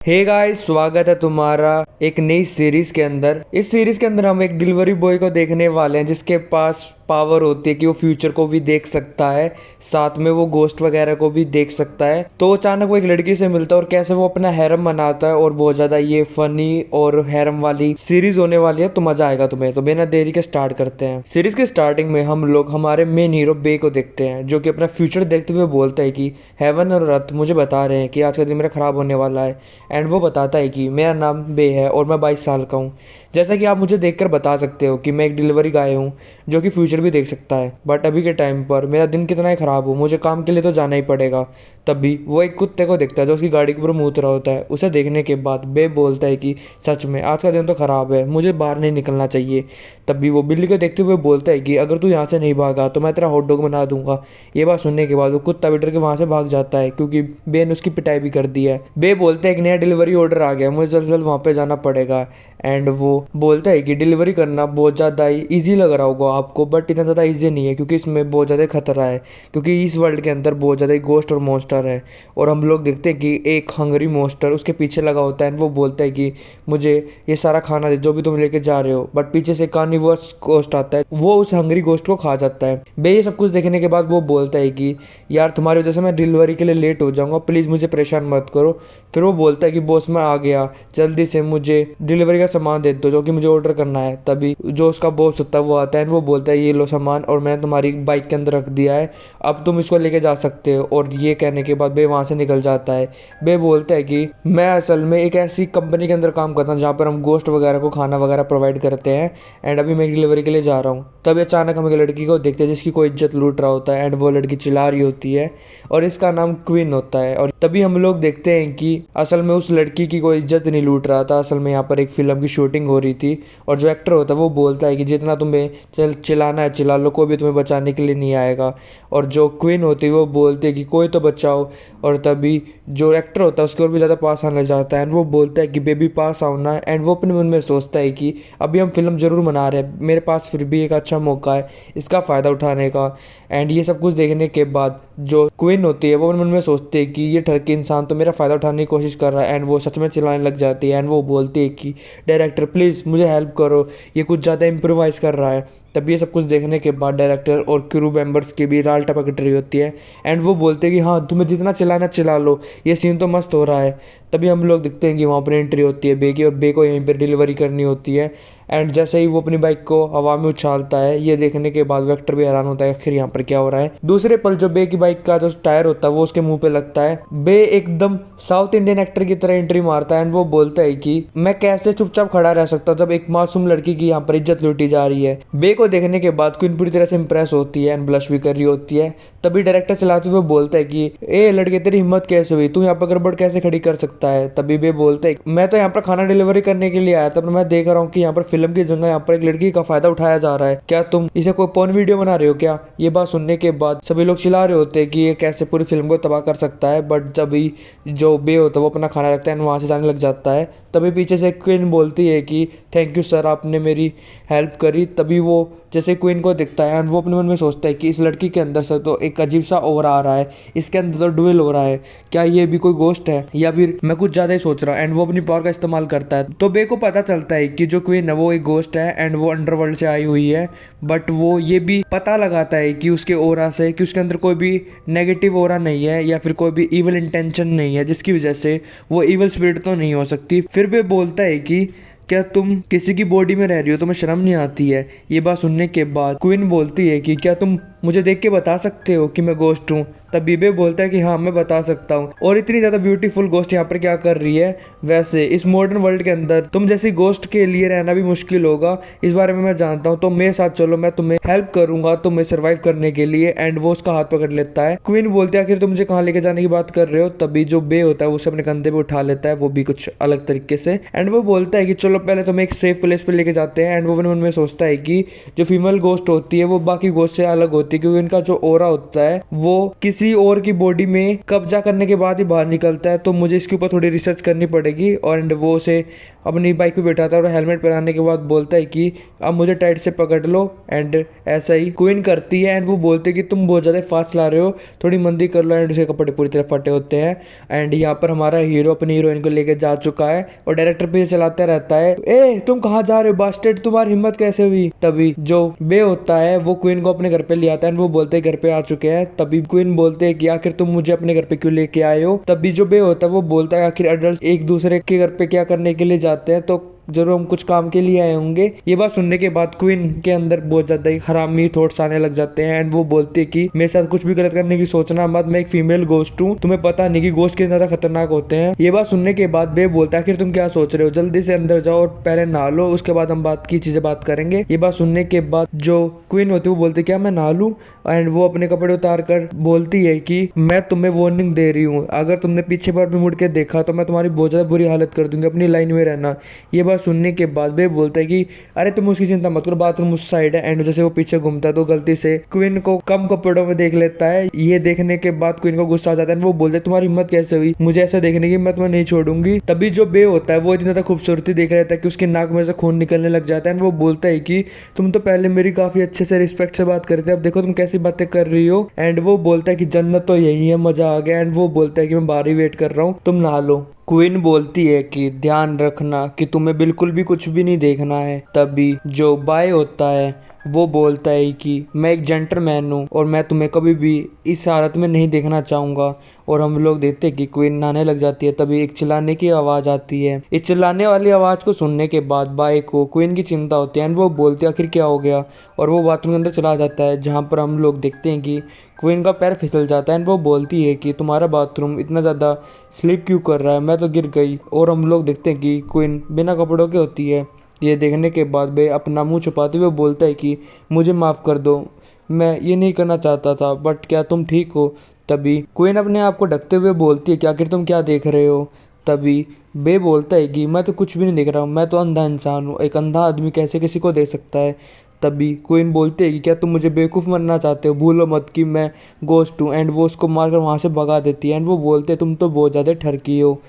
Hey guys, स्वागत है तुम्हारा एक नई सीरीज के अंदर। इस सीरीज के अंदर हम एक डिलीवरी बॉय को देखने वाले हैं जिसके पास पावर होती है कि वो फ्यूचर को भी देख सकता है, साथ में वो गोस्ट वगैरह को भी देख सकता है। तो अचानक वो एक लड़की से मिलता है और कैसे वो अपना हैरम बनाता है, और बहुत ज्यादा ये फनी और हैरम वाली सीरीज होने वाली है, तो मजा आएगा तुम्हें। तो बिना देरी के स्टार्ट करते हैं। सीरीज के स्टार्टिंग में हम लोग हमारे मेन हीरो बे को देखते हैं, जो कि अपना फ्यूचर देखते हुए बोलता है कि हेवन और अर्थ मुझे बता रहे हैं कि आज का दिन मेरा खराब होने वाला है। एंड वो बताता है कि मेरा नाम बे है और मैं 22 साल का हूँ। जैसा कि आप मुझे देखकर बता सकते हो कि मैं एक डिलीवरी गाय हूँ जो कि फ्यूचर भी देख सकता है, बट अभी के टाइम पर मेरा दिन कितना ही ख़राब हो, मुझे काम के लिए तो जाना ही पड़ेगा। तभी वो एक कुत्ते को देखता है जो उसकी गाड़ी के ऊपर मूत रहा होता है। उसे देखने के बाद बे बोलता है कि सच में आज का दिन तो ख़राब है, मुझे बाहर नहीं निकलना चाहिए। तभी वो बिल्ली को देखते हुए बोलता है कि अगर तू यहाँ से नहीं भागा तो मैं तेरा हॉट डॉग बना दूंगा। ये बात सुनने के बाद वो कुत्ता भी डर के वहाँ से भाग जाता है, क्योंकि बे ने उसकी पिटाई भी कर दी है। बे बोलते हैं एक नया डिलीवरी ऑर्डर आ गया, मुझे जल्द से जल्द वहाँ पे जाना पड़ेगा। एंड वो बोलता है कि डिलीवरी करना बहुत ज़्यादा ही ईजी लग रहा होगा आपको, बट इतना ज़्यादा ईजी नहीं है, क्योंकि इसमें बहुत ज़्यादा खतरा है, क्योंकि इस वर्ल्ड के अंदर बहुत ज़्यादा गोस्ट और मॉन्स्टर है। और हम लोग देखते हैं कि एक हंगरी मॉन्स्टर उसके पीछे लगा होता है। एंड वो बोलता है कि मुझे ये सारा खाना दे जो भी तुम लेके जा रहे हो, बट पीछे से कार्निवोरस गोस्ट आता है, वो उस हंगरी गोस्ट को खा जाता है। बे ये सब कुछ देखने के बाद वो बोलता है कि यार तुम्हारी वजह से मैं डिलीवरी के लिए लेट हो जाऊंगा, प्लीज़ मुझे परेशान मत करो। फिर वो बोलता है कि बॉस मैं आ गया, जल्दी से मुझे डिलीवरी का सामान दे दो जो कि मुझे ऑर्डर करना है। तभी जो उसका बॉस होता है वो आता है, वो बोलता है ये लो सामान और मैंने तुम्हारी बाइक के अंदर रख दिया है, अब तुम इसको लेके जा सकते हो। और ये कहने के बाद बे वहाँ से निकल जाता है। बे बोलता है कि मैं असल में एक ऐसी कंपनी के अंदर काम करता हूँ जहाँ पर हम गोश्त वगैरह को खाना वगैरह प्रोवाइड करते हैं, एंड अभी मैं डिलीवरी के लिए जा रहा हूँ। तभी अचानक हम एक लड़की को देखते हैं जिसकी कोई इज्जत लूट रहा होता है, एंड वो लड़की चिल्ला रही होती है और इसका नाम क्वीन होता है। और तभी हम लोग देखते हैं कि असल में उस लड़की की कोई इज्जत नहीं लूट रहा था, असल में यहाँ पर एक फिल्म की शूटिंग हो रही थी। और जो एक्टर होता है वो बोलता है कि जितना तुम्हें चिल्लाना है चिल्ला लो, कोई भी तुम्हें बचाने के लिए नहीं आएगा। और जो क्वीन होती है वो बोलती है कि कोई तो बचाओ। और तभी जो एक्टर होता है उसके और भी ज़्यादा पास आने जाता है, एंड वो बोलता है कि बेबी पास आओ ना। एंड वो अपने मन में सोचता है कि अभी हम फिल्म ज़रूर बना रहे हैं, मेरे पास फिर भी एक अच्छा मौका है इसका फ़ायदा उठाने का। एंड ये सब कुछ देखने के बाद जो क्वीन होती है वो मन में सोचती है कि ये ठरकी इंसान तो मेरा फ़ायदा उठाने की कोशिश कर रहा है। एंड वो सच में चिल्लाने लग जाती है, एंड वो बोलती है कि डायरेक्टर प्लीज़ मुझे हेल्प करो, ये कुछ ज़्यादा इम्प्रोवाइज़ कर रहा है। तब ये सब कुछ देखने के बाद डायरेक्टर और क्रू मेंबर्स की भी राल टपक रही होती है, एंड वो बोलते हैं कि हाँ तुम्हें जितना चिल्लाना चिल्ला लो, ये सीन तो मस्त हो रहा है। तभी हम लोग देखते हैं कि वहाँ पर एंट्री होती है बे की, और बे को यहीं पर डिलीवरी करनी होती है। एंड जैसे ही वो अपनी बाइक को हवा में उछालता है, ये देखने के बाद वेक्टर भी हैरान होता है आखिर यहाँ पर क्या हो रहा है। दूसरे पल जो बे की बाइक का जो टायर होता है वो उसके मुंह पे लगता है। बे एकदम साउथ इंडियन एक्टर की तरह एंट्री मारता है, एंड वो बोलता है कि मैं कैसे चुपचाप खड़ा रह सकता हूँ जब एक मासूम लड़की की यहाँ पर इज्जत लूटी जा रही है। बे को देखने के बाद क्वीन पूरी तरह से इंप्रेस होती है एंड ब्लश भी कर रही होती है। तभी डायरेक्टर चलाते हुए बोलता है कि ए लड़के तेरी हिम्मत कैसे हुई, तू यहाँ पर गड़बड़ कैसे खड़ी कर सकता है। तभी बे बोलता है मैं तो यहाँ पर खाना डिलीवरी करने के लिए आया था, पर मैं देख रहा हूँ कि यहाँ पर फिल्म की जगह यहाँ पर एक लड़की का फायदा उठाया जा रहा है, क्या तुम इसे कोई पोर्न वीडियो बना रहे हो क्या। ये बात सुनने के बाद सभी लोग चिल्ला रहे होते हैं कि ये कैसे पूरी फिल्म को तबाह कर सकता है। बट तभी जो बे होता है वो अपना खाना रखता है एंड वहाँ से जाने लग जाता है। तभी पीछे से क्वीन बोलती है कि थैंक यू सर, आपने मेरी हेल्प करी। तभी वो जैसे क्वीन को दिखता है एंड वो अपने मन में सोचता है कि इस लड़की के अंदर से तो एक अजीब सा ओवरा आ रहा है, इसके अंदर तो डुएल हो रहा है, क्या ये भी कोई गोस्ट है या फिर मैं कुछ ज़्यादा ही सोच रहा हूँ। एंड वो अपनी पावर का इस्तेमाल करता है, तो बे को पता चलता है कि जो क्वीन है वो एक गोस्ट है एंड वो अंडरवर्ल्ड से आई हुई है। बट वो ये भी पता लगाता है कि उसके ओरा से कि उसके अंदर कोई भी नेगेटिव ओरा नहीं है या फिर कोई भी इविल इंटेंशन नहीं है, जिसकी वजह से वो इविल स्पिरिट तो नहीं हो सकती। फिर भी बोलता है कि क्या तुम किसी की बॉडी में रह रही हो, तुम्हें शर्म नहीं आती है। ये बात सुनने के बाद क्वीन बोलती है कि क्या तुम मुझे देख के बता सकते हो कि मैं गोस्ट हूँ। तब बीबे बोलता है कि हाँ मैं बता सकता हूँ, और इतनी ज़्यादा ब्यूटीफुल गोस्ट यहाँ पर क्या कर रही है। वैसे इस मॉडर्न वर्ल्ड के अंदर तुम जैसी गोस्ट के लिए रहना भी मुश्किल होगा, इस बारे में मैं जानता हूँ, तो मेरे साथ चलो, मैं तुम्हें हेल्प करूंगा तुम्हें सर्वाइव करने के लिए। एंड वो उसका हाथ पकड़ लेता है। क्वीन बोलती है आखिर तुम मुझे कहाँ लेके जाने की बात कर रहे हो। तभी जो बे होता है उसे अपने कंधे पे उठा लेता है, वो भी कुछ अलग तरीके से। एंड वो बोलता है कि चलो पहले तुम्हें एक सेफ प्लेस पे लेके जाते हैं। एंड वो मन में सोचता है कि जो फीमेल गोस्ट होती है वो बाकी गोस्ट से अलग होती होती है, क्योंकि इनका जो ओरा होता है वो किसी और की बॉडी में कब्जा करने के बाद ही बाहर निकलता है। तो मुझे इसके ऊपर थोड़ी रिसर्च करनी पड़ेगी। और वो उसे अपनी बाइक पे बैठाता है और हेलमेट पहनाने के बाद बोलता है कि अब मुझे टाइट से पकड़ लो। एंड ऐसा ही क्वीन करती है एंड वो बोलते हैं कि तुम बहुत ज़्यादा फास्ट ला रहे हो, थोड़ी मंदी कर लो। एंड उसके कपड़े पूरी तरह फटे होते हैं। एंड यहाँ पर हमारा हीरो अपनी हीरोइन को लेकर जा चुका है और डायरेक्टर पे चलाता रहता है, ए तुम कहाँ जा रहे हो बास्टर्ड, तुम्हारी हिम्मत कैसे हुई। तभी जो बे होता है वो क्वीन को अपने घर पे ले आता है। वो बोलते हैं घर पे आ चुके हैं। तभी क्वीन बोलते हैं कि आखिर तुम मुझे अपने घर पे क्यों लेके आए हो। तभी जो बे होता है वो बोलता है आखिर एडल्ट एक दूसरे के घर पे क्या करने के लिए जाते हैं, तो जरूर हम कुछ काम के लिए आए होंगे। ये बात सुनने के बाद क्वीन के अंदर बहुत ज्यादा ही हरामी थॉट्स आने लग जाते हैं। एंड वो बोलती है कि मेरे साथ कुछ भी गलत करने की सोचना मत, मैं एक फीमेल गोस्ट हूँ, तुम्हें पता नहीं कि गोस्ट कितने ज्यादा खतरनाक होते हैं। ये बात सुनने के बाद बे बोलता है आखिर तुम क्या सोच रहे हो, जल्दी से अंदर जाओ और पहले नहा लो, उसके बाद हम बात की चीजें बात करेंगे। ये बात सुनने के बाद जो क्वीन होती है वो बोलती है क्या मैं नहा लूं। एंड वो अपने कपड़े उतार कर बोलती है कि मैं तुम्हें वार्निंग दे रही हूँ, अगर तुमने पीछे पर भी मुड़ के देखा तो मैं तुम्हारी बहुत ज्यादा बुरी हालत कर दूंगी, अपनी लाइन में रहना। ये बात सुनने के बाद बे बोलता है कि अरे तुम उसकी चिंता मत करो, बाथरूम उस साइड है। एंड जैसे वो पीछे घूमता है तो गलती से क्वीन को कम कपड़ों में देख लेता है। ये देखने के बाद क्वीन को गुस्सा आ जाता है। वो बोलते है तुम्हारी हिम्मत कैसे हुई मुझे ऐसा देखने की, मैं तुम्हें नहीं छोड़ूंगी। तभी जो बे होता है वो इतनी ज्यादा खूबसूरती देख रहता है कि उसकी नाक में से खून निकलने लग जाता है। वो बोलता है कि तुम तो पहले मेरी काफी अच्छे से रिस्पेक्ट से बात करते, अब देखो तुम कैसी बातें कर रही हो। एंड वो बोलता है कि जन्नत तो यही है, मजा आ गया। एंड वो बोलता है कि मैं बाहर ही वेट कर रहा हूँ, तुम नहा लो। क्वीन बोलती है कि ध्यान रखना कि तुम्हें बिल्कुल भी कुछ भी नहीं देखना है। तभी जो बाय होता है वो बोलता है कि मैं एक जेंटलमैन हूँ और मैं तुम्हें कभी भी इस हालत में नहीं देखना चाहूँगा। और हम लोग देखते हैं कि क्वीन नहाने लग जाती है। तभी एक चिल्लाने की आवाज़ आती है। इस चिल्लाने वाली आवाज़ को सुनने के बाद बाय को क्वीन की चिंता होती है एंड वो बोलती है आखिर क्या हो गया। और वो बाथरूम के अंदर चला जाता है, जहाँ पर हम लोग देखते हैं कि क्वीन का पैर फिसल जाता है। एंड वो बोलती है कि तुम्हारा बाथरूम इतना ज़्यादा स्लिप क्यों कर रहा है, मैं तो गिर गई। और हम लोग देखते हैं कि क्वीन बिना कपड़ों के होती है। ये देखने के बाद वे अपना मुंह छुपाते हुए बोलता है कि मुझे माफ़ कर दो, मैं ये नहीं करना चाहता था, बट क्या तुम ठीक हो। तभी क्वीन अपने आप को ढकते हुए बोलती है कि आखिर तुम क्या देख रहे हो। तभी बे बोलता है कि मैं तो कुछ भी नहीं देख रहा हूँ, मैं तो अंधा इंसान हूँ, एक अंधा आदमी कैसे किसी को देख सकता है। तभी क्वीन बोलती है कि क्या तुम मुझे बेवकूफ़ बनना चाहते हो, भूलो मत कि मैं गोस्ट हूँ। एंड वो उसको मारकर वहाँ से भगा देती है। एंड वो बोलते हैं तुम तो बहुत ज़्यादा ठरकी हो।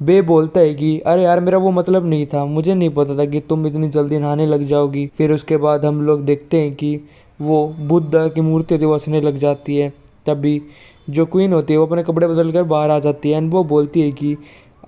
बे बोलता है कि अरे यार मेरा वो मतलब नहीं था, मुझे नहीं पता था कि तुम इतनी जल्दी नहाने लग जाओगी। फिर उसके बाद हम लोग देखते हैं कि वो बुद्ध की मूर्ति होती है वो हंसने लग जाती है। तभी जो क्वीन होती है वो अपने कपड़े बदल कर बाहर आ जाती है। एंड वो बोलती है कि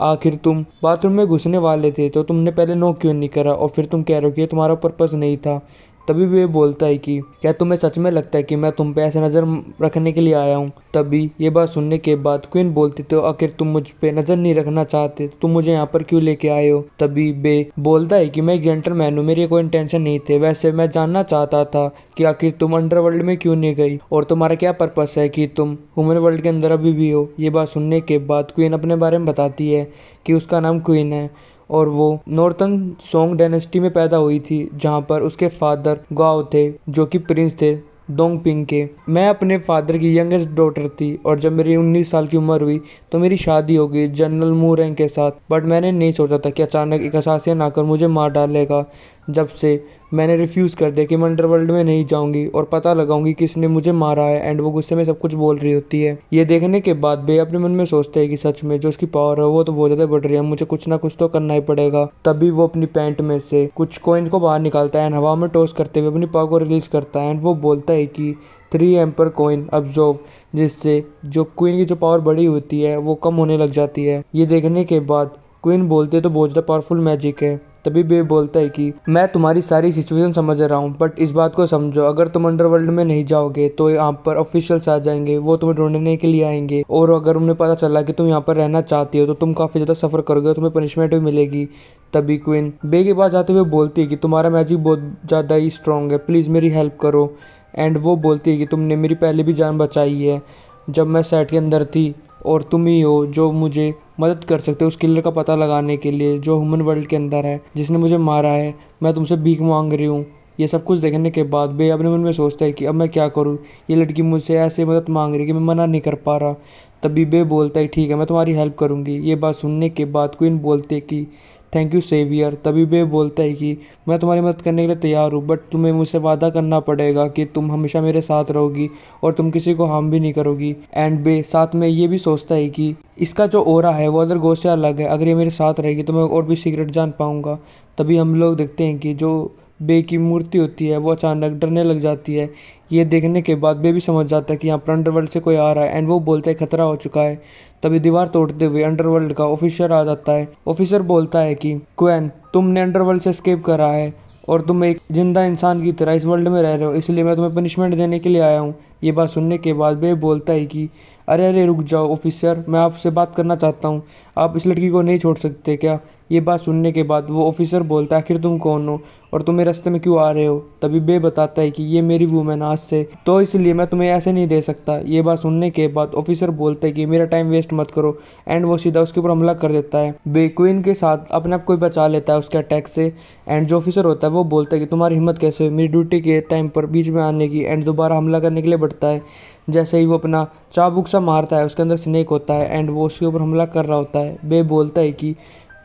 आखिर तुम बाथरूम में घुसने वाले थे तो तुमने पहले नो क्यों नहीं करा, और फिर तुम कह रहे हो कि ये तुम्हारा पर्पस नहीं था। तभी वो बोलता है कि क्या तुम्हें सच में लगता है कि मैं तुम पे ऐसे नज़र रखने के लिए आया हूँ। तभी ये बात सुनने के बाद क्वीन बोलती तो आखिर तुम मुझ पे नज़र नहीं रखना चाहते, तुम मुझे यहाँ पर क्यों लेके आए हो। तभी बे बोलता है कि मैं एक जेंटलमैन हूँ, मेरी कोई इंटेंशन नहीं थे, वैसे मैं जानना चाहता था कि आखिर तुम अंडरवर्ल्ड में क्यों नहीं गई और तुम्हारा क्या पर्पस है कि तुम ह्यूमन वर्ल्ड के अंदर अभी भी हो। ये बात सुनने के बाद क्वीन अपने बारे में बताती है कि उसका नाम क्वीन है और वो नॉर्थन सोंग डायनेस्टी में पैदा हुई थी, जहाँ पर उसके फादर गाओ थे जो कि प्रिंस थे डोंगपिंग के। मैं अपने फादर की यंगेस्ट डॉटर थी और जब मेरी 19 साल की उम्र हुई तो मेरी शादी हो गई जनरल मू रैंक के साथ। बट मैंने नहीं सोचा था कि अचानक एक असासिन आकर मुझे मार डालेगा। जब से मैंने रिफ्यूज़ कर दिया कि मैं अंडरवर्ल्ड में नहीं जाऊंगी और पता लगाऊंगी किसने मुझे मारा है। एंड वो गुस्से में सब कुछ बोल रही होती है। ये देखने के बाद बे अपने मन में सोचते है कि सच में जो उसकी पावर है वो तो बहुत ज़्यादा बढ़ रही है, मुझे कुछ ना कुछ तो करना ही पड़ेगा। तभी वो अपनी पैंट में से कुछ कॉइन को बाहर निकालता है एंड हवा में टॉस करते हुए अपनी पावर को रिलीज करता है। एंड वो बोलता है कि 3 एम्पर कॉइन अब्जॉर्व, जिससे जो क्वीन की जो पावर बड़ी होती है वो कम होने लग जाती है। ये देखने के बाद क्वीन बोलते तो बहुत ज़्यादा पावरफुल मैजिक है। तभी बे बोलता है कि मैं तुम्हारी सारी सिचुएशन समझ रहा हूँ, बट इस बात को समझो, अगर तुम अंडरवर्ल्ड में नहीं जाओगे तो यहाँ पर ऑफिशियल्स आ जाएंगे, वो तुम्हें ढूंढने के लिए आएंगे और अगर उन्हें पता चला कि तुम यहाँ पर रहना चाहती हो तो तुम काफ़ी ज़्यादा सफ़र करोगे और तुम्हें पनिशमेंट भी मिलेगी। तभी क्वीन बे के पास जाते हुए बोलती है कि तुम्हारा मैजिक बहुत ज़्यादा ही स्ट्रॉन्ग है, प्लीज़ मेरी हेल्प करो। एंड वो बोलती है कि तुमने मेरी पहले भी जान बचाई है जब मैं सेट के अंदर थी, और तुम ही हो जो मुझे मदद कर सकते हो उस किलर का पता लगाने के लिए जो ह्यूमन वर्ल्ड के अंदर है, जिसने मुझे मारा है। मैं तुमसे भीख मांग रही हूँ, ये सब कुछ देखने के बाद बे अपने मन में सोचता है कि अब मैं क्या करूँ, ये लड़की मुझसे ऐसे मदद मांग रही है कि मैं मना नहीं कर पा रहा। तभी बे बोलता है ठीक है मैं तुम्हारी हेल्प करूँगी। ये बात सुनने के बाद क्वीन बोलती है कि थैंक यू सेवियर। तभी बे बोलता है कि मैं तुम्हारी मदद करने के लिए तैयार हूँ, बट तुम्हें मुझसे वादा करना पड़ेगा कि तुम हमेशा मेरे साथ रहोगी और तुम किसी को हार्म भी नहीं करोगी। एंड बे साथ में ये भी सोचता है कि इसका जो ओरा है वो अदर गोस्ट से अलग है, अगर ये मेरे साथ रहेगी तो मैं और भी सीक्रेट जान पाऊंगा। तभी हम लोग देखते हैं कि जो बे की मूर्ति होती है वो अचानक डरने लग जाती है। ये देखने के बाद बे भी समझ जाता है कि यहाँ पर अंडरवर्ल्ड से कोई आ रहा है एंड वो बोलता है खतरा हो चुका है। तभी दीवार तोड़ते हुए अंडरवर्ल्ड का ऑफिसर आ जाता है। ऑफिसर बोलता है कि क्वेन तुमने अंडरवर्ल्ड से एस्केप करा है और तुम एक जिंदा इंसान की तरह इस वर्ल्ड में रह रहे हो, इसलिए मैं तुम्हें पनिशमेंट देने के लिए आया हूँ। ये बात सुनने के बाद बे बोलता है कि अरे अरे रुक जाओ ऑफिसर, मैं आपसे बात करना चाहता हूँ, आप इस लड़की को नहीं छोड़ सकते क्या। ये बात सुनने के बाद वो ऑफिसर बोलता है आखिर तुम कौन हो और तुम मेरे रास्ते में क्यों आ रहे हो। तभी बे बताता है कि ये मेरी वूमेन आज से, तो इसलिए मैं तुम्हें ऐसे नहीं दे सकता। ये बात सुनने के बाद ऑफिसर बोलता है कि मेरा टाइम वेस्ट मत करो एंड वो सीधा उसके ऊपर हमला कर देता है। बे क्वीन के साथ अपने आप को बचा लेता है उसके अटैक से। एंड जो ऑफिसर होता है वो बोलता है कि तुम्हारी हिम्मत कैसे हुई मेरी ड्यूटी के टाइम पर बीच में आने की, एंड दोबारा हमला करने के लिए बढ़ता है। जैसे ही वो अपना चाबुक सा मारता है उसके अंदर स्नेक होता है एंड वो उसके ऊपर हमला कर रहा होता है। बे बोलता है कि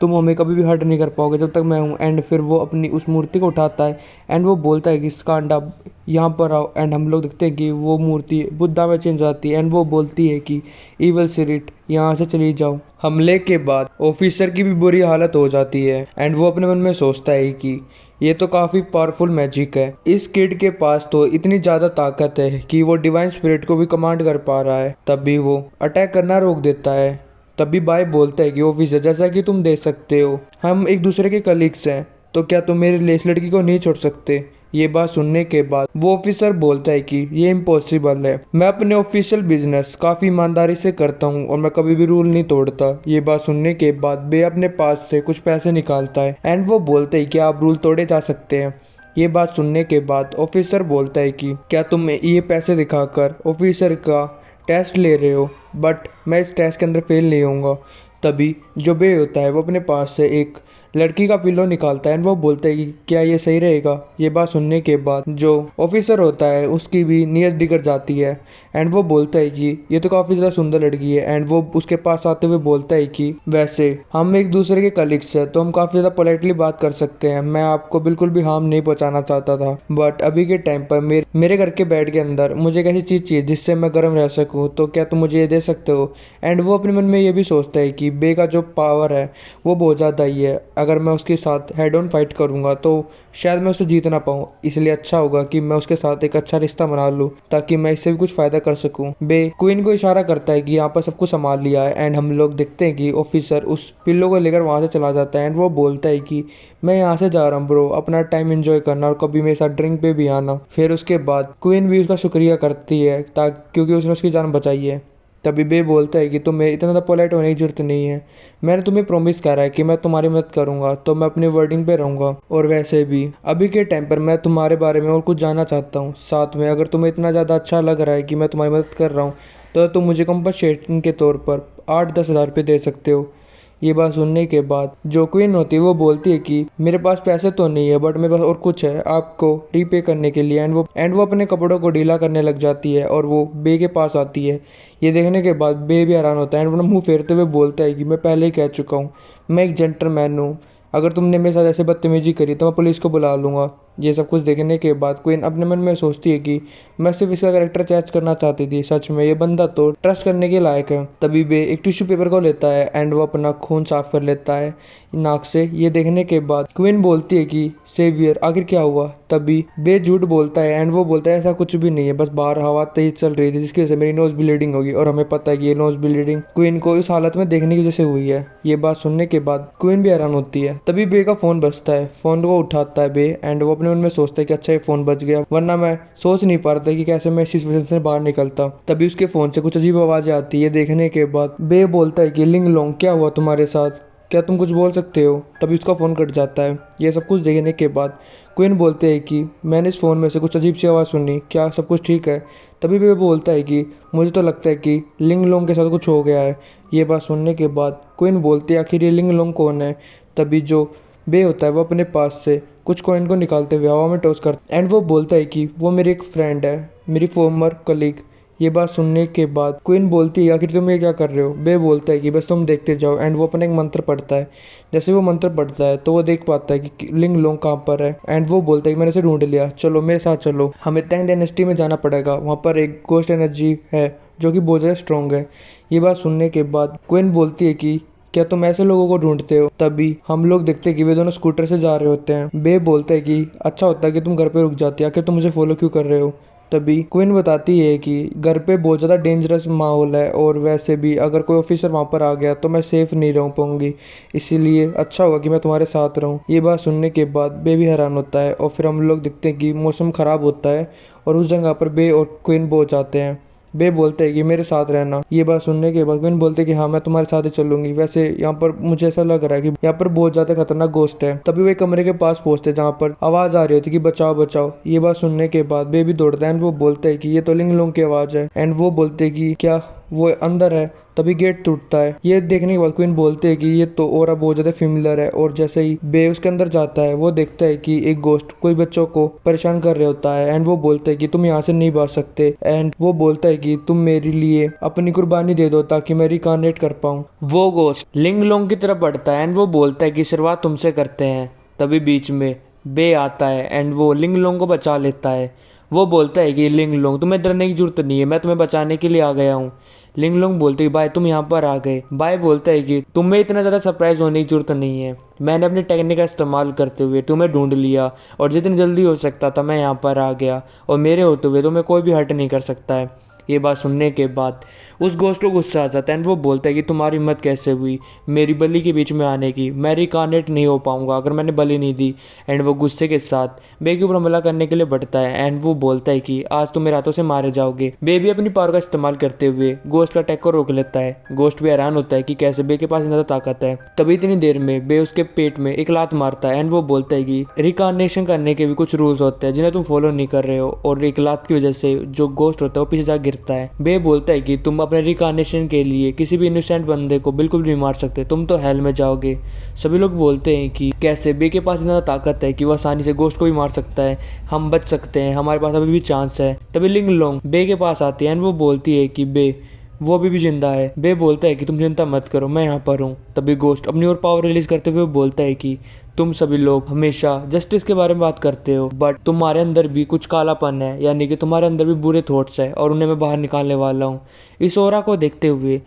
तुम हमें कभी भी हर्ट नहीं कर पाओगे जब तक मैं हूँ। एंड फिर वो अपनी उस मूर्ति को उठाता है एंड वो बोलता है कि स्कांडा यहाँ पर आओ। एंड हम लोग देखते हैं कि वो मूर्ति बुद्धा में चेंज आती है एंड वो बोलती है कि ईवल स्पिरिट यहाँ से चली जाओ। हमले के बाद ऑफिसर की भी बुरी हालत हो जाती है एंड वो अपने मन में सोचता है कि ये तो काफ़ी पावरफुल मैजिक है, इस किड के पास तो इतनी ज़्यादा ताकत है कि वो डिवाइन स्पिरिट को भी कमांड कर पा रहा है। तभी वो अटैक करना रोक देता है। तभी बाय बोलता है कि ऑफिसर जैसा कि तुम देख सकते हो हम एक दूसरे के कलीग्स हैं, तो क्या तुम मेरे लिए इस लड़की को नहीं छोड़ सकते। ये बात सुनने के बाद वो ऑफिसर बोलता है कि ये इम्पॉसिबल है, मैं अपने ऑफिशियल बिजनेस काफ़ी ईमानदारी से करता हूँ और मैं कभी भी रूल नहीं तोड़ता। ये बात सुनने के बाद बे अपने पास से कुछ पैसे निकालता है एंड वो बोलते है कि आप रूल तोड़े जा सकते हैं। ये बात सुनने के बाद ऑफिसर बोलता है कि क्या तुम ये पैसे दिखाकर ऑफिसर का टेस्ट ले रहे हो, बट मैं इस टेस्ट के अंदर फेल नहीं होऊंगा। तभी जो बे होता है वो अपने पास से एक लड़की का पिलो निकालता है एंड वो बोलता है कि क्या ये सही रहेगा। ये बात सुनने के बाद जो ऑफिसर होता है उसकी भी नीयत बिगड़ जाती है एंड वो बोलता है कि ये तो काफ़ी ज़्यादा सुंदर लड़की है। एंड वो उसके पास आते हुए बोलता है कि वैसे हम एक दूसरे के कलीग्स हैं तो हम काफ़ी ज़्यादा पोलाइटली बात कर सकते हैं, मैं आपको बिल्कुल भी हार्म नहीं पहुंचाना चाहता था, बट अभी के टाइम पर मेरे घर के बेड के अंदर मुझे एक ऐसी चीज़ चाहिए जिससे मैं गर्म रह सकूँ, तो क्या तुम मुझे ये दे सकते हो। एंड वो अपने मन में ये भी सोचता है कि बे का जो पावर है वो बहुत ज़्यादा ही है, अगर मैं उसके साथ हेड ऑन फाइट करूंगा तो शायद मैं उसे जीत ना पाऊँ, इसलिए अच्छा होगा कि मैं उसके साथ एक अच्छा रिश्ता बना लूँ ताकि मैं इससे भी कुछ फ़ायदा कर सकूँ। बे क्वीन को इशारा करता है कि यहाँ पर सब कुछ संभाल लिया है एंड हम लोग देखते हैं कि ऑफिसर उस पिल्लो को लेकर वहाँ से चला जाता है एंड वो बोलता है कि मैं यहाँ से जा रहा हूँ ब्रो, अपना टाइम एंजॉय करना और कभी मेरे साथ ड्रिंक पे भी आना। फिर उसके बाद क्वीन भी उसका शुक्रिया करती है क्योंकि उसने उसकी जान बचाई है। तभी बे बोलता है कि तुम्हें इतना ज़्यादा पोलाइट होने की जरूरत नहीं है, मैंने तुम्हें प्रॉमिस करा है कि मैं तुम्हारी मदद करूंगा तो मैं अपनी वर्डिंग पे रहूंगा। और वैसे भी अभी के टाइम पर मैं तुम्हारे बारे में और कुछ जानना चाहता हूँ, साथ में अगर तुम्हें इतना ज़्यादा अच्छा लग रहा है कि मैं तुम्हारी मदद कर रहा हूँ तो तुम मुझे कंपनसेशन के तौर पर 8-10 हज़ार रुपये दे सकते हो। ये बात सुनने के बाद जो क्वीन होती है वो बोलती है कि मेरे पास पैसे तो नहीं है बट मेरे पास और कुछ है आपको रीपे करने के लिए। एंड वो अपने कपड़ों को ढीला करने लग जाती है और वो बे के पास आती है। ये देखने के बाद बे भी हैरान होता है एंड वो मुंह फेरते हुए बोलता है कि मैं पहले ही कह चुका हूँ मैं एक जेंटलमैन हूँ, अगर तुमने मेरे साथ ऐसे बदतमीजी करी तो मैं पुलिस को बुला लूँगा। ये सब कुछ देखने के बाद क्वीन अपने मन में सोचती है कि मैं सिर्फ इसका कैरेक्टर चेंज करना चाहती थी, सच में ये बंदा तो ट्रस्ट करने के लायक है। तभी बे एक टिश्यू पेपर को लेता है एंड वो अपना खून साफ कर लेता है नाक से। ये देखने के बाद क्वीन बोलती है कि सेवियर आखिर क्या हुआ। तभी बे झूठ बोलता है एंड वो बोलता है ऐसा कुछ भी नहीं है, बस बाहर हवा तेज चल रही थी जिसकी वजह से मेरी नोज ब्लीडिंग होगी और हमें पता है कि ये नोज ब्लीडिंग क्वीन को इस हालत में देखने की वजह से हुई है। ये बात सुनने के बाद क्वीन भी हैरान होती है। तभी बे का फोन बजता है, फोन को उठाता है बे एंड वो अपने मन में सोचता है कि अच्छा ये फोन बज गया, वरना मैं सोच नहीं पा रहा था कि कैसे मैं इस सिचुएशन से बाहर निकलता। तभी उसके फोन से कुछ अजीब आवाजें आती है। देखने के बाद बे बोलता है कि लिंग लोंग क्या हुआ तुम्हारे साथ, क्या तुम कुछ बोल सकते हो। तभी उसका फ़ोन कट जाता है। ये सब कुछ देखने के बाद क्वीन बोलते हैं कि मैंने इस फ़ोन में से कुछ अजीब सी आवाज़ सुनी, क्या सब कुछ ठीक है। तभी बे बोलता है कि मुझे तो लगता है कि लिंग लोंग के साथ कुछ हो गया है। ये बात सुनने के बाद क्वीन बोलती है आखिर ये लिंग लोंग कौन है। तभी जो बे होता है वो अपने पास से कुछ कॉइन को निकालते हुए हवा में टॉस करता है एंड वो बोलता है कि वो मेरी एक फ्रेंड है, मेरी फॉर्मर कलीग। ये बात सुनने के बाद क्वीन बोलती है आखिर तुम ये क्या कर रहे हो। बे बोलता है कि बस तुम देखते जाओ एंड वो अपना एक मंत्र पढ़ता है। जैसे वो मंत्र पढ़ता है तो वो देख पाता है कि लिंग लोंग कहाँ पर है एंड वो बोलता है कि मैंने उसे ढूंढ लिया, चलो मेरे साथ चलो, हमें टैंग डायनेस्टी में जाना पड़ेगा, वहाँ पर एक गोस्ट एनर्जी है जो कि बहुत ज़्यादा स्ट्रॉन्ग है। ये बात सुनने के बाद क्वीन बोलती है कि क्या तुम ऐसे लोगों को ढूंढते हो। तभी हम लोग देखते हैं कि वे दोनों स्कूटर से जा रहे होते हैं। बे बोलता है कि अच्छा होता है कि तुम घर पे रुक जाती, आखिर तुम मुझे फॉलो क्यों कर रहे हो। तभी क्वीन बताती है कि घर पे बहुत ज़्यादा डेंजरस माहौल है और वैसे भी अगर कोई ऑफिसर वहाँ पर आ गया तो मैं सेफ नहीं रह पाऊंगी, इसीलिए अच्छा होगा कि मैं तुम्हारे साथ रहूँ। ये बात सुनने के बाद बे भी हैरान होता है और फिर हम लोग देखते हैं कि मौसम ख़राब होता है और उस जगह पर बे और क्वीन पहुँच जाते हैं। बे बोलते हैं कि मेरे साथ रहना। ये बात सुनने के बाद क्वीन बोलते हैं कि हाँ मैं तुम्हारे साथ ही चलूंगी, वैसे यहाँ पर मुझे ऐसा लग रहा है कि यहाँ पर बहुत ज्यादा खतरनाक गोस्ट है। तभी वे कमरे के पास पहुंचते जहाँ पर आवाज आ रही होती कि बचाओ बचाओ। ये बात सुनने के बाद बे भी दौड़ता है एंड वो बोलता है कि ये तो लिंग लोंग की आवाज है एंड वो बोलते हैं कि क्या वो अंदर है। तभी गेट टूटता है। ये देखने के बाद क्वीन बोलते हैं कि ये तो और बहुत ज्यादा फेमिलियर है और जैसे ही बे उसके अंदर जाता है वो देखता है कि एक गोस्ट कोई बच्चों को परेशान कर रहा होता है एंड वो बोलता है कि तुम यहाँ से नहीं भाग सकते एंड वो बोलता है कि तुम मेरे लिए अपनी कुर्बानी दे दो ताकि मैं रिकार्नेट कर पाऊँ। वो गोस्ट लिंग लोंग की तरफ बढ़ता है एंड वो बोलता है कि शुरुआत तुमसे करते हैं। तभी बीच में बे आता है एंड वो लिंग लोंग को बचा लेता है। वो बोलता है कि लिंग लोंग तुम्हें डरने की जरूरत नहीं है, मैं तुम्हें बचाने के लिए आ गया हूँ। लिंग लोंग बोलते हैं भाई तुम यहाँ पर आ गए। बाय बोलता है कि तुम्हें इतना ज़्यादा सरप्राइज होने की जरूरत नहीं है, मैंने अपनी टेक्निक का इस्तेमाल करते हुए तुम्हें ढूंढ लिया और जितनी जल्दी हो सकता था मैं यहाँ पर आ गया और मेरे होते हुए तुम्हें कोई भी हर्ट नहीं कर सकता है। ये बात सुनने के बाद उस गोस्ट को गुस्सा आ जाता है एंड वो बोलता है कि तुम्हारी हिम्मत कैसे हुई मेरी बलि के बीच में आने की, मैं रिकार्नेट नहीं हो पाऊंगा अगर मैंने बलि नहीं दी। एंड वो गुस्से के साथ बे के ऊपर हमला करने के लिए बढ़ता है एंड वो बोलता है कि आज तुम मेरे हाथों से मारे जाओगे। बे भी अपनी पावर का इस्तेमाल करते हुए गोस्ट का अटैक को रोक लेता है। गोस्ट भी हैरान होता है कि कैसे बे के पास इतना ताकत है। तभी इतनी देर में बे उसके पेट में एक लात मारता है एंड वो बोलता है कि रिकार्नेशन करने के भी कुछ रूल्स होते हैं जिन्हें तुम फॉलो नहीं कर रहे हो और एक लात की वजह से जो गोस्ट होता है वो पीछे जा गिरता है। बे बोलता है कि तुम अपने रिकार्नेशन के लिए किसी भी इनोसेंट बंदे को बिल्कुल भी नहीं मार सकते, तुम तो हेल में जाओगे। सभी लोग बोलते हैं कि कैसे बे के पास इतना ताकत है कि वो आसानी से गोस्ट को भी मार सकता है, हम बच सकते हैं, हमारे पास अभी भी चांस है। तभी लिंग लोंग बे के पास आती है एंड वो बोलती है कि बे वो अभी भी जिंदा है। बे बोलता है कि तुम चिंता मत करो मैं यहाँ पर हूँ। तभी गोस्ट अपनी और पावर रिलीज करते हुए बोलता है कि तुम सभी लोग हमेशा जस्टिस के बारे में बात करते हो बट तुम्हारे अंदर भी कुछ कालापन है, यानी कि तुम्हारे अंदर भी बुरे थॉट्स है और उन्हें मैं बाहर निकालने वाला हूँ। इस ओरा को देखते हुए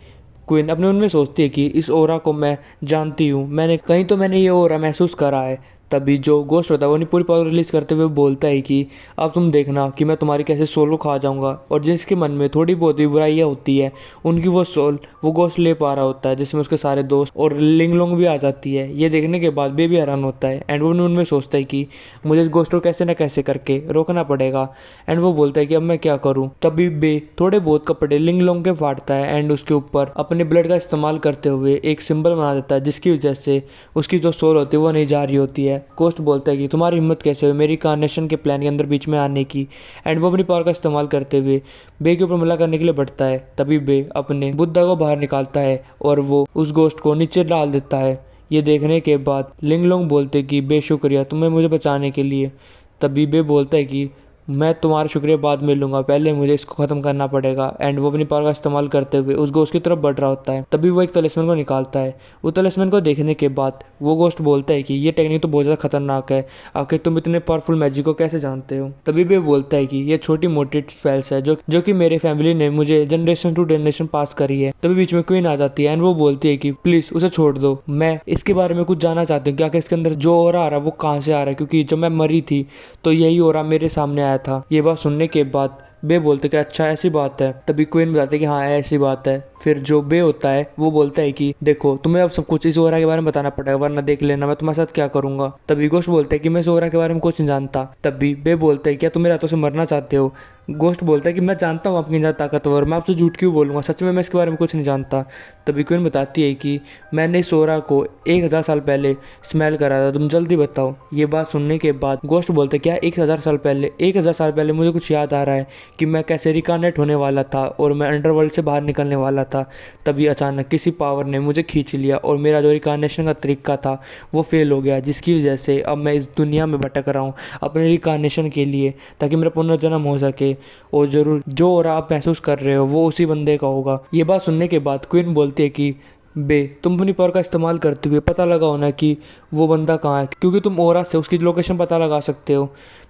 क्वीन अपने मन में सोचती है कि इस ओरा को मैं जानती हूँ, मैंने ये ओरा महसूस करा है। तभी जो गोस्ट होता है वो अपनी पूरी पावर रिलीज करते हुए बोलता है कि अब तुम देखना कि मैं तुम्हारी कैसे सोल को खा जाऊंगा। और जिसके मन में थोड़ी बहुत भी बुराइयाँ होती है उनकी वो सोल वो गोस्ट ले पा रहा होता है, जिसमें उसके सारे दोस्त और लिंग लोंग भी आ जाती है। ये देखने के बाद बे भी हैरान होता है एंड वो उनमें सोचता है कि मुझे इस गोस्ट को कैसे ना कैसे करके रोकना पड़ेगा। एंड वो बोलता है कि अब मैं क्या करूँ। तभी बे थोड़े बहुत कपड़े लिंग लोंग के फाड़ता है एंड उसके ऊपर अपने ब्लड का इस्तेमाल करते हुए एक सिंबल बना देता है, जिसकी वजह से उसकी जो सोल होती है वो नहीं जा रही होती है। गोस्ट बोलता है कि तुम्हारी हिम्मत कैसे हुई मेरी कार्नेशन के प्लान के अंदर बीच में आने की। एंड वो अपनी पावर का इस्तेमाल करते हुए बे के ऊपर हमला करने के लिए बढ़ता है। तभी बे अपने बुद्धा को बाहर निकालता है और वो उस गोस्ट को नीचे डाल देता है। ये देखने के बाद लिंग लोंग बोलते कि बे शुक्रिया तुम्हें मुझे बचाने के लिए। तभी बे बोलता है कि मैं तुम्हारा शुक्रिया बाद में लूंगा, पहले मुझे इसको खत्म करना पड़ेगा। एंड वो अपनी पावर का इस्तेमाल करते हुए उस गोस्ट की तरफ बढ़ रहा होता है। तभी वो एक तलिस्मन को निकालता है। वो तलिस्मन को देखने के बाद वो गोस्ट बोलता है कि ये टेक्निक तो बहुत ज़्यादा खतरनाक है, आखिर तुम इतने पावरफुल मैजिक को कैसे जानते हो। तभी भी बोलता है कि ये छोटी मोटी स्पेल्स है जो कि मेरे फैमिली ने मुझे जनरेशन टू जनरेशन पास करी है। तभी बीच में क्वीन आ जाती है एंड वो बोलती है कि प्लीज उसे छोड़ दो, मैं इसके बारे में कुछ जानना चाहती हूँ कि आखिर इसके अंदर जो ओरा आ रहा है वो कहाँ से आ रहा है, क्योंकि जब मैं मरी थी तो यही ओरा मेरे सामने आया था। ये बात सुनने के बाद बे बोलते कि अच्छा ऐसी बात है। तभी क्वीन बताते कि हाँ ऐसी बात है। फिर जो बे होता है वो बोलता है कि देखो तुम्हें अब सब कुछ इस ओरा के बारे में बताना पड़ेगा वरना देख लेना मैं तुम्हारे साथ क्या करूंगा। तभी गोस्ट बोलता है कि मैं इस ओरा के बारे में कुछ नहीं जानता। तभी बे बोलता है क्या तुम मेरे हाथों से मरना चाहते हो। गोस्ट बोलता है कि मैं जानता हूँ आपकी ज़्यादा ताकतवर, मैं आपसे झूठ क्यों बोलूँगा, सच में मैं इसके बारे में कुछ नहीं जानता। तभी क्वीन बताती है कि मैंने इस ओरा को 1000 साल पहले स्मेल करा था, तुम जल्दी बताओ। ये बात सुनने के बाद गोस्ट बोलते क्या 1000 साल पहले? 1000 साल पहले मुझे कुछ याद आ रहा है कि मैं कैसे रिकार्नेट होने वाला था और मैं अंडरवर्ल्ड से बाहर निकलने वाला था। तभी अचानक किसी पावर ने मुझे खींच लिया और मेरा जो रिकार्नेशन का तरीका था वो फेल हो गया, जिसकी वजह से अब मैं इस दुनिया में भटक रहा हूँ अपने रिकार्नेशन के लिए, ताकि मेरा पुनर्जन्म हो सके। और ज़रूर जो और आप महसूस कर रहे हो वो उसी बंदे का होगा। ये बात सुनने के बाद क्वीन बोलती है कि बे, तुम अपनी पावर का इस्तेमाल करते हुए पता लगाओ ना कि वो बंदा कहाँ है, क्योंकि तुम ओरा से उसकी लोकेशन पता लगा सकते हो।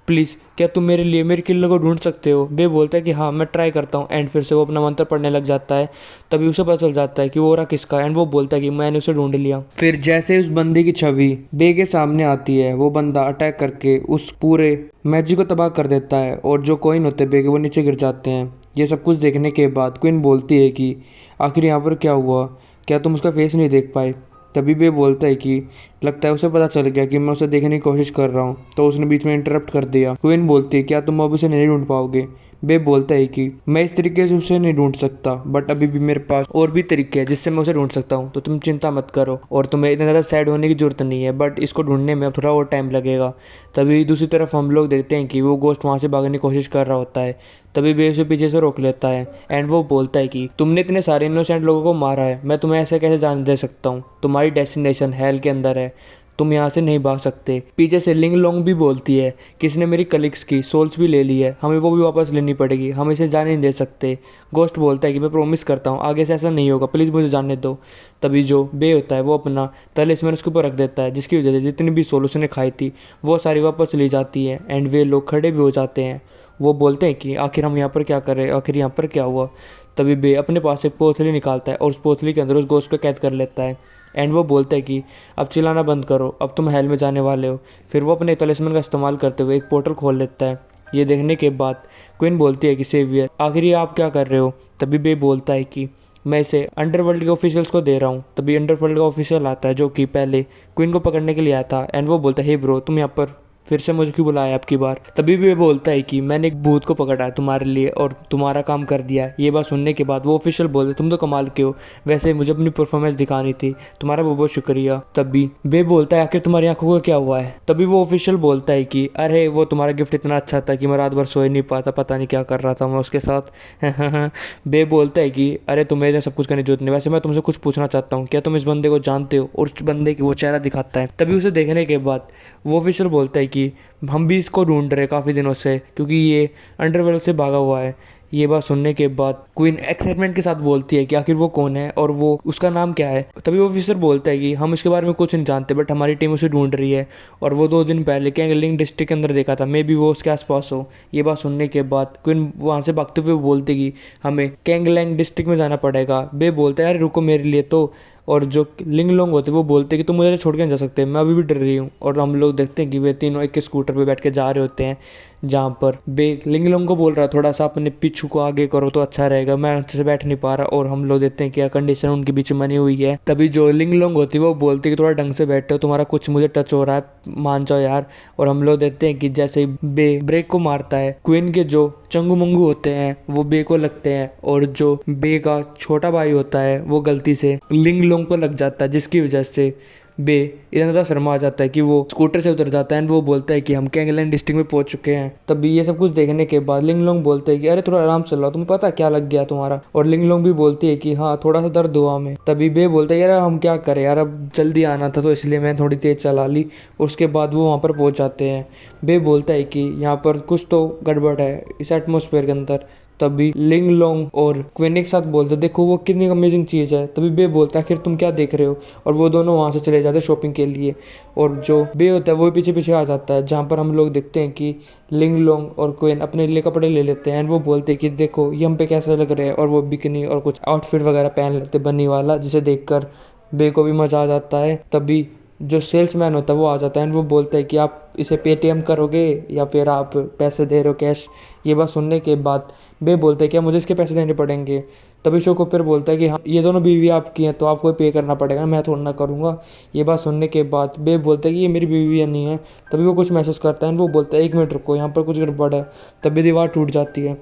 प्लीज़ क्या तुम मेरे लिए मेरे किलर को ढूंढ सकते हो। बे बोलता है कि हाँ मैं ट्राई करता हूँ। एंड फिर से वो अपना मंत्र पढ़ने लग जाता है। तभी उसे पता चल जाता है कि वो ओरा किसका है। एंड वो बोलता है कि मैंने उसे ढूंढ लिया। फिर जैसे उस बंदे की छवि बे के सामने आती है, वो बंदा अटैक करके उस पूरे मैजिक को तबाह कर देता है और जो कॉइन होते हैं बे के वो नीचे गिर जाते हैं। ये सब कुछ देखने के बाद क्वीन बोलती है कि आखिर यहाँ पर क्या हुआ, क्या तुम उसका फेस नहीं देख पाए। तभी बे बोलता है कि लगता है उसे पता चल गया कि मैं उसे देखने की कोशिश कर रहा हूँ, तो उसने बीच में इंटरप्ट कर दिया। क्वीन बोलती है क्या तुम अब उसे नहीं ढूंढ पाओगे। बे बोलता है कि मैं इस तरीके से उसे नहीं ढूंढ सकता, बट अभी भी मेरे पास और भी तरीके हैं जिससे मैं उसे ढूंढ सकता हूँ, तो तुम चिंता मत करो और तुम्हें इतना ज़्यादा सैड होने की जरूरत नहीं है, बट इसको ढूंढने में अब थोड़ा और टाइम लगेगा। तभी दूसरी तरफ हम लोग देखते हैं कि वो गोश्त वहाँ से भागने की कोशिश कर रहा होता है। तभी बे उसे पीछे से रोक लेता है एंड वो बोलता है कि तुमने इतने सारे इनोसेंट लोगों को मारा है, मैं तुम्हें ऐसे कैसे जान दे सकता हूँ। तुम्हारी डेस्टिनेशन हेल के अंदर है, तुम यहाँ से नहीं भाग सकते। पीछे से लिंग लोंग भी बोलती है कि इसने मेरी कलीग्स की सोल्स भी ले ली है, हमें वो भी वापस लेनी पड़ेगी, हम इसे जाने नहीं दे सकते। गोस्ट बोलता है कि मैं प्रॉमिस करता हूँ आगे से ऐसा नहीं होगा, प्लीज़ मुझे जाने दो। तभी जो बे होता है वो अपना तलिस्मैन उसके ऊपर रख देता है, जिसकी वजह से जितनी भी सोल उसने खाई थी वो सारी वापस चली जाती है। एंड वे लोग खड़े भी हो जाते हैं। वो बोलते हैं कि आखिर हम यहाँ पर क्या कर रहे हैं, आखिर यहाँ पर क्या हुआ। तभी बे अपने पास एक पोथली निकालता है और उस पोथली के अंदर उस गोश्त को कैद कर लेता है। एंड वो बोलता है कि अब चिल्लाना बंद करो, अब तुम हेल में जाने वाले हो। फिर वो अपने तलिस्मैन का इस्तेमाल करते हुए एक पोर्टल खोल लेता है। ये देखने के बाद क्वीन बोलती है कि सेवियर आखिर ये आप क्या कर रहे हो। तभी बे बोलता है कि मैं इसे अंडरवर्ल्ड के ऑफिशियल्स को दे रहा हूँ। तभी अंडरवर्ल्ड का ऑफिशियल आता है जो कि पहले क्वीन को पकड़ने के लिए आया था। एंड वो बोलता है हे ब्रो, तुम यहाँ पर फिर से मुझे क्यों बुलाया आपकी बार। तभी भी वो बोलता है कि मैंने एक भूत को पकड़ा है तुम्हारे लिए और तुम्हारा काम कर दिया। ये बात सुनने के बाद वो ऑफिशियल बोलते तुम तो कमाल के हो, वैसे मुझे अपनी परफॉर्मेंस दिखानी थी, तुम्हारा बहुत बहुत शुक्रिया। तभी बे बोलता है आखिर तुम्हारी आंखों को क्या हुआ है। तभी वो ऑफिशियल बोलता है कि अरे वो तुम्हारा गिफ्ट इतना अच्छा था कि मैं रात भर सो ही नहीं पाता, पता नहीं क्या कर रहा था मैं उसके साथ। बे बोलता है कि अरे तुम्हें सब कुछ करने की जरूरत नहीं, वैसे मैं तुमसे कुछ पूछना चाहता हूँ, क्या तुम इस बंदे को जानते हो। और उस बंदे की वो चेहरा दिखाता है। तभी उसे देखने के बाद वो ऑफिसर बोलता है कि हम भी इसको ढूंढ रहे काफ़ी दिनों से, क्योंकि ये अंडरवर्ल्ड से भागा हुआ है। ये बात सुनने के बाद क्वीन एक्साइटमेंट के साथ बोलती है कि आखिर वो कौन है और वो उसका नाम क्या है। तभी वो ऑफिसर बोलता है कि हम इसके बारे में कुछ नहीं जानते, बट हमारी टीम उसे ढूंढ रही है और वो 2 दिन पहले कैंगलिंग डिस्ट्रिक्ट के अंदर देखा था, मे बी वो उसके आसपास हो। ये बात सुनने के बाद क्वीन वहाँ से भागते हुए बोलती कि हमें कैंगलैंग डिस्ट्रिक्ट में जाना पड़ेगा। बे बोलता है यार रुको मेरे लिए तो। और जो लिंग लोंग होते वो बोलते कि तुम मुझे छोड़ के नहीं जा सकते, मैं अभी भी डर रही हूँ। और हम लोग देखते हैं कि वे तीनों एक स्कूटर पे बैठ के जा रहे होते हैं, जहाँ पर बे लिंग लोंग को बोल रहा है थोड़ा सा अपने पीछू को आगे करो तो अच्छा रहेगा, मैं अच्छे से बैठ नहीं पा रहा। और हम लोग देखते हैं कि कंडीशन उनके बीच में बनी हुई है। तभी जो लिंग लोंग होती है वो बोलती है कि थोड़ा ढंग से बैठे हो, तुम्हारा कुछ मुझे टच हो रहा है, मान जाओ यार। और हम लोग देखते हैं कि जैसे ही बे ब्रेक को मारता है, क्वीन के जो चंगू मंगू होते हैं वो बे को लगते हैं और जो बे का छोटा भाई होता है वो गलती से लिंग लोंग को लग जाता है, जिसकी वजह से बे इतना ज़्यादा शर्मा आ जाता है कि वो स्कूटर से उतर जाता है। एंड वो बोलता है कि हम कैंगलैंड डिस्ट्रिक्ट में पहुंच चुके हैं। तभी ये सब कुछ देखने के बाद लिंग लोंग बोलते हैं कि अरे थोड़ा आराम से लो, तुम्हें पता क्या लग गया तुम्हारा। और लिंग लोंग भी बोलती है कि हाँ थोड़ा सा दर्द हुआ हमें। तभी बे बोलता है यार हम क्या करें यार, अब जल्दी आना था तो इसलिए मैं थोड़ी तेज चला ली। उसके बाद वो वहाँ पर पहुँच जाते हैं। बे बोलता है कि यहाँ पर कुछ तो गड़बड़ है इस एटमोसफेयर के अंदर। तभी लिंग लोंग और क्वीन एक साथ बोलते देखो वो कितनी अमेजिंग चीज़ है। तभी बे बोलता है आखिर तुम क्या देख रहे हो। और वो दोनों वहाँ से चले जाते हैं शॉपिंग के लिए। और जो बे होता है वो पीछे पीछे आ जाता है, जहाँ पर हम लोग देखते हैं कि लिंग लोंग और क्वीन अपने लिए कपड़े ले लेते हैं। एंड वो बोलते हैं कि देखो ये हम पे कैसे लग रहे हैं, और वो बिकनी और कुछ आउटफिट वगैरह पहन लेते बनी वाला, जिसे देखकर बे को भी मज़ा आ जाता है। तभी जो सेल्समैन होता है वो आ जाता है एंड वो बोलता है कि आप इसे पेटीएम करोगे या फिर आप पैसे दे रहे हो कैश। ये बात सुनने के बाद बे बोलता है क्या मुझे इसके पैसे देने पड़ेंगे। तभी शोको फिर बोलता है कि हाँ ये दोनों बीवी आपकी हैं तो आपको पे करना पड़ेगा, मैं थोड़ा ना करूँगा। ये बात सुनने के बाद बे बोलता है कि ये मेरी बीवी नहीं है। तभी वो कुछ मैसेज करता है एंड वो बोलता है 1 मिनट रुको यहाँ पर कुछ गड़बड़ है। तभी दीवार टूट जाती है।